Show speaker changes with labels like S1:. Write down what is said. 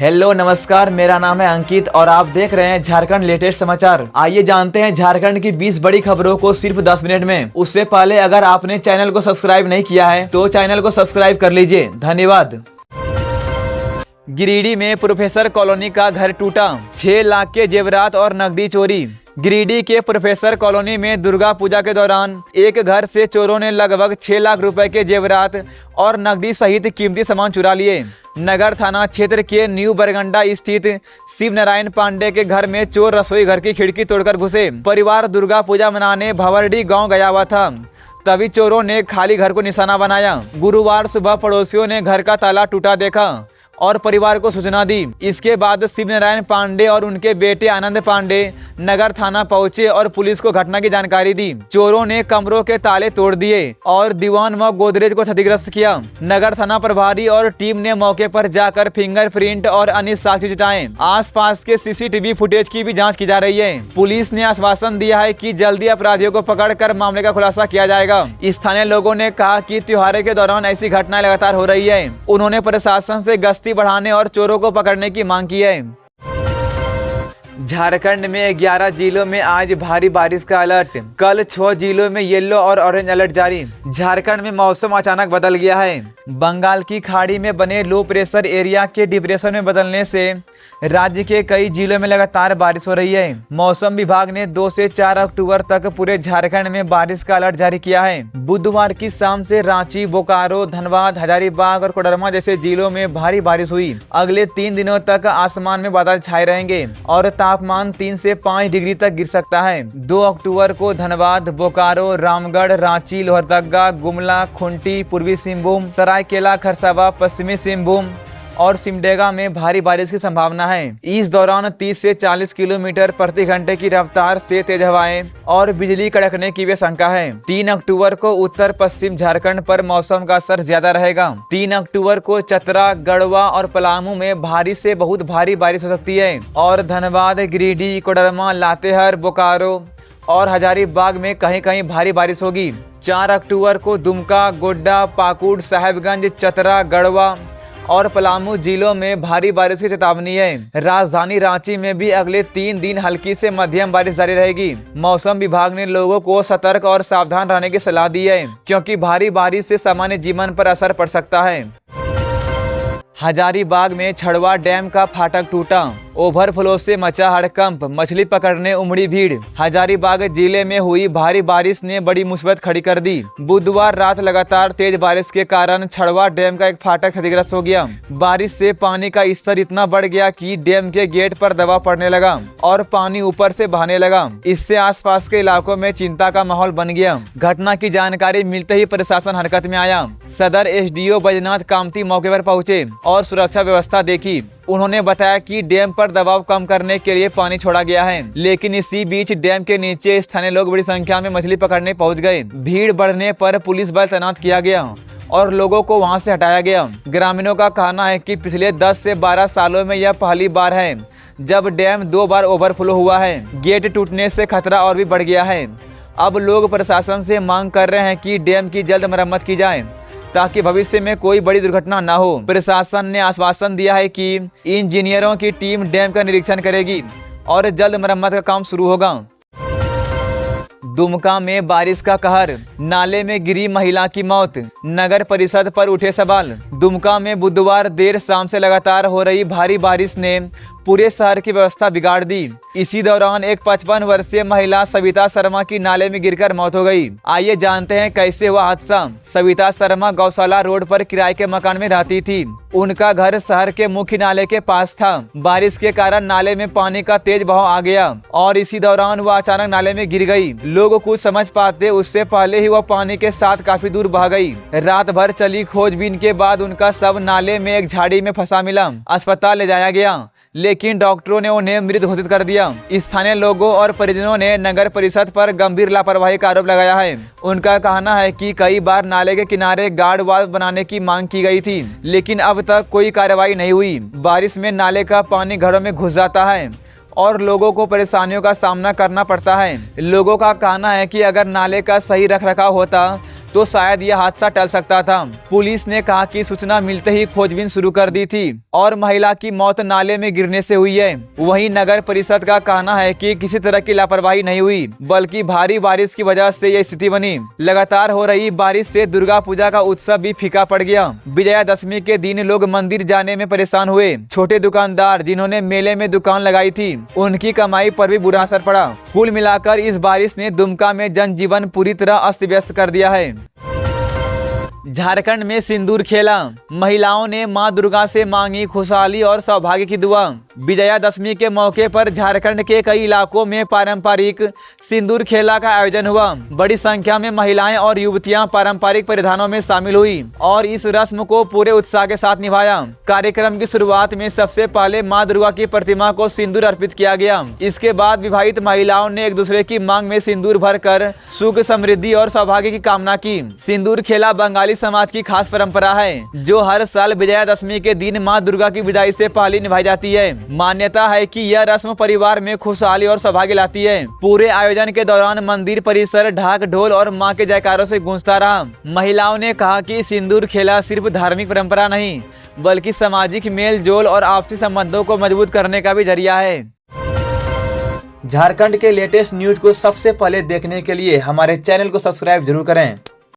S1: Hello नमस्कार, मेरा नाम है अंकित और आप देख रहे हैं झारखंड लेटेस्ट समाचार। आइए जानते हैं झारखंड की 20 बड़ी खबरों को सिर्फ 10 मिनट में। उससे पहले अगर आपने चैनल को सब्सक्राइब नहीं किया है तो चैनल को सब्सक्राइब कर लीजिए, धन्यवाद। गिरिडीह में प्रोफेसर कॉलोनी का घर टूटा, 6 लाख के जेवरात और नकदी चोरी। गिरिडीह के प्रोफेसर कॉलोनी में दुर्गा पूजा के दौरान एक घर से चोरों ने लगभग 6 लाख रुपए के जेवरात और नकदी सहित कीमती सामान चुरा लिए। नगर थाना क्षेत्र के न्यू बरगंडा स्थित शिव नारायण पांडे के घर में चोर रसोई घर की खिड़की तोड़कर घुसे। परिवार दुर्गा पूजा मनाने भंवरडी गांव गया हुआ था, तभी चोरों ने खाली घर को निशाना बनाया। गुरुवार सुबह पड़ोसियों ने घर का ताला टूटा देखा और परिवार को सूचना दी। इसके बाद शिव नारायण पांडे और उनके बेटे आनंद पांडे नगर थाना पहुंचे और पुलिस को घटना की जानकारी दी। चोरों ने कमरों के ताले तोड़ दिए और दीवान व गोदरेज को क्षतिग्रस्त किया। नगर थाना प्रभारी और टीम ने मौके पर जाकर फिंगरप्रिंट और अन्य साक्ष्य जुटाए। आसपास के सीसीटीवी फुटेज की भी जांच की जा रही है। पुलिस ने आश्वासन दिया है कि जल्दी अपराधियों को पकड़कर मामले का खुलासा किया जाएगा। स्थानीय लोगों ने कहा कि त्योहारों के दौरान ऐसी घटनाएं लगातार हो रही है। उन्होंने प्रशासन से गश्ती बढ़ाने और चोरों को पकड़ने की मांग की है। झारखंड में 11 जिलों में आज भारी बारिश का अलर्ट। कल 6 जिलों में येलो और ऑरेंज अलर्ट जारी। झारखंड में मौसम अचानक बदल गया है। बंगाल की खाड़ी में बने लो प्रेशर एरिया के डिप्रेशन में बदलने से राज्य के कई जिलों में लगातार बारिश हो रही है। मौसम विभाग ने 2 से 4 अक्टूबर तक पूरे झारखंड में बारिश का अलर्ट जारी किया है। बुधवार की शाम से रांची, बोकारो, धनबाद, हजारीबाग और कोडरमा जैसे जिलों में भारी बारिश हुई। अगले 3 दिनों तक आसमान में बादल छाए रहेंगे और तापमान 3 से 5 डिग्री तक गिर सकता है। 2 अक्टूबर को धनबाद, बोकारो, रामगढ़, रांची, लोहरदगा, गुमला, खुंटी, पूर्वी सिंहभूम, सरायकेला खरसावा, पश्चिमी सिंहभूम और सिमडेगा में भारी बारिश की संभावना है। इस दौरान 30 से 40 किलोमीटर प्रति घंटे की रफ्तार से तेज हवाएं और बिजली कड़कने की भी आशंका है। 3 अक्टूबर को उत्तर पश्चिम झारखंड पर मौसम का असर ज्यादा रहेगा। 3 अक्टूबर को चतरा, गढ़वा और पलामू में भारी से बहुत भारी बारिश हो सकती है और धनबाद, गिरिडीह, कोडरमा, लातेहार, बोकारो और हजारीबाग में कहीं कहीं भारी बारिश होगी। 4 अक्टूबर को दुमका, गोड्डा, पाकुड़, साहेबगंज, चतरा, गढ़वा और पलामू जिलों में भारी बारिश की चेतावनी है। राजधानी रांची में भी अगले 3 दिन हल्की से मध्यम बारिश जारी रहेगी। मौसम विभाग ने लोगों को सतर्क और सावधान रहने की सलाह दी है, क्योंकि भारी बारिश से सामान्य जीवन पर असर पड़ सकता है। हजारीबाग में छड़वा डैम का फाटक टूटा, ओवरफ्लो से मचा हड़कंप, मछली पकड़ने उमड़ी भीड़। हजारीबाग जिले में हुई भारी बारिश ने बड़ी मुसीबत खड़ी कर दी। बुधवार रात लगातार तेज बारिश के कारण छड़वा डैम का एक फाटक क्षतिग्रस्त हो गया। बारिश से पानी का स्तर इतना बढ़ गया कि डैम के गेट पर दबाव पड़ने लगा और पानी ऊपर से बहने लगा। इससे आसपास के इलाकों में चिंता का माहौल बन गया। घटना की जानकारी मिलते ही प्रशासन हरकत में आया। सदर एसडीओ बैजनाथ कामती मौके पर पहुंचे और सुरक्षा व्यवस्था देखी। उन्होंने बताया कि डैम पर दबाव कम करने के लिए पानी छोड़ा गया है, लेकिन इसी बीच डैम के नीचे स्थानीय लोग बड़ी संख्या में मछली पकड़ने पहुंच गए। भीड़ बढ़ने पर पुलिस बल तैनात किया गया और लोगों को वहां से हटाया गया। ग्रामीणों का कहना है कि पिछले 10 से 12 सालों में यह पहली बार है जब डैम 2 बार ओवरफ्लो हुआ है। गेट टूटने से खतरा और भी बढ़ गया है। अब लोग प्रशासन से मांग कर रहे हैं कि डैम की जल्द मरम्मत की जाए ताकि भविष्य में कोई बड़ी दुर्घटना न हो। प्रशासन ने आश्वासन दिया है कि इंजीनियरों की टीम डैम का निरीक्षण करेगी और जल्द मरम्मत का काम शुरू होगा। दुमका में बारिश का कहर, नाले में गिरी महिला की मौत, नगर परिषद पर उठे सवाल। दुमका में बुधवार देर शाम से लगातार हो रही भारी बारिश ने पूरे शहर की व्यवस्था बिगाड़ दी। इसी दौरान एक 55 वर्षीय महिला सविता शर्मा की नाले में गिरकर मौत हो गई। आइए जानते हैं कैसे हुआ हादसा। सविता शर्मा गौशाला रोड पर किराए के मकान में रहती थी। उनका घर शहर के मुख्य नाले के पास था। बारिश के कारण नाले में पानी का तेज बहाव आ गया और इसी दौरान वह अचानक नाले में गिर गई। लोग कुछ समझ पाते उससे पहले ही वह पानी के साथ काफी दूर बह गई। रात भर चली खोजबीन के बाद उनका शव नाले में एक झाड़ी में फंसा मिला। अस्पताल ले जाया गया, लेकिन डॉक्टरों ने उन्हें मृत घोषित कर दिया। स्थानीय लोगों और परिजनों ने नगर परिषद पर गंभीर लापरवाही का आरोप लगाया है। उनका कहना है कि कई बार नाले के किनारे गार्ड वाल बनाने की मांग की गई थी, लेकिन अब तक कोई कार्रवाई नहीं हुई। बारिश में नाले का पानी घरों में घुस जाता है और लोगों को परेशानियों का सामना करना पड़ता है। लोगों का कहना है कि अगर नाले का सही रखरखाव होता तो शायद यह हादसा टल सकता था। पुलिस ने कहा कि सूचना मिलते ही खोजबीन शुरू कर दी थी और महिला की मौत नाले में गिरने से हुई है। वहीं नगर परिषद का कहना है कि किसी तरह की लापरवाही नहीं हुई, बल्कि भारी बारिश की वजह से यह स्थिति बनी। लगातार हो रही बारिश से दुर्गा पूजा का उत्सव भी फीका पड़ गया। विजयादशमी के दिन लोग मंदिर जाने में परेशान हुए। छोटे दुकानदार जिन्होंने मेले में दुकान लगाई थी, उनकी कमाई पर भी बुरा असर पड़ा। कुल मिलाकर इस बारिश ने दुमका में जनजीवन पूरी तरह अस्त व्यस्त कर दिया है। झारखंड में सिंदूर खेला, महिलाओं ने मां दुर्गा से मांगी खुशहाली और सौभाग्य की दुआ। विजयादशमी के मौके पर झारखंड के कई इलाकों में पारंपरिक सिंदूर खेला का आयोजन हुआ। बड़ी संख्या में महिलाएं और युवतियां पारंपरिक परिधानों में शामिल हुई और इस रस्म को पूरे उत्साह के साथ निभाया। कार्यक्रम की शुरुआत में सबसे पहले मां दुर्गा की प्रतिमा को सिंदूर अर्पित किया गया। इसके बाद विवाहित महिलाओं ने एक दूसरे की मांग में सिंदूर भरकर सुख, समृद्धि और सौभाग्य की कामना की। सिंदूर खेला बंगाली समाज की खास परंपरा है, जो हर साल विजयादशमी के दिन मां दुर्गा की विदाई से पहले निभाई जाती है। मान्यता है कि यह रस्म परिवार में खुशहाली और सौभाग्य लाती है। पूरे आयोजन के दौरान मंदिर परिसर ढाक ढोल और मां के जयकारों से गूंजता रहा। महिलाओं ने कहा कि सिंदूर खेला सिर्फ धार्मिक परंपरा नहीं, बल्कि सामाजिक मेल जोल और आपसी संबंधों को मजबूत करने का भी जरिया है। झारखंड के लेटेस्ट न्यूज को सबसे पहले देखने के लिए हमारे चैनल को सब्सक्राइब जरूर करें।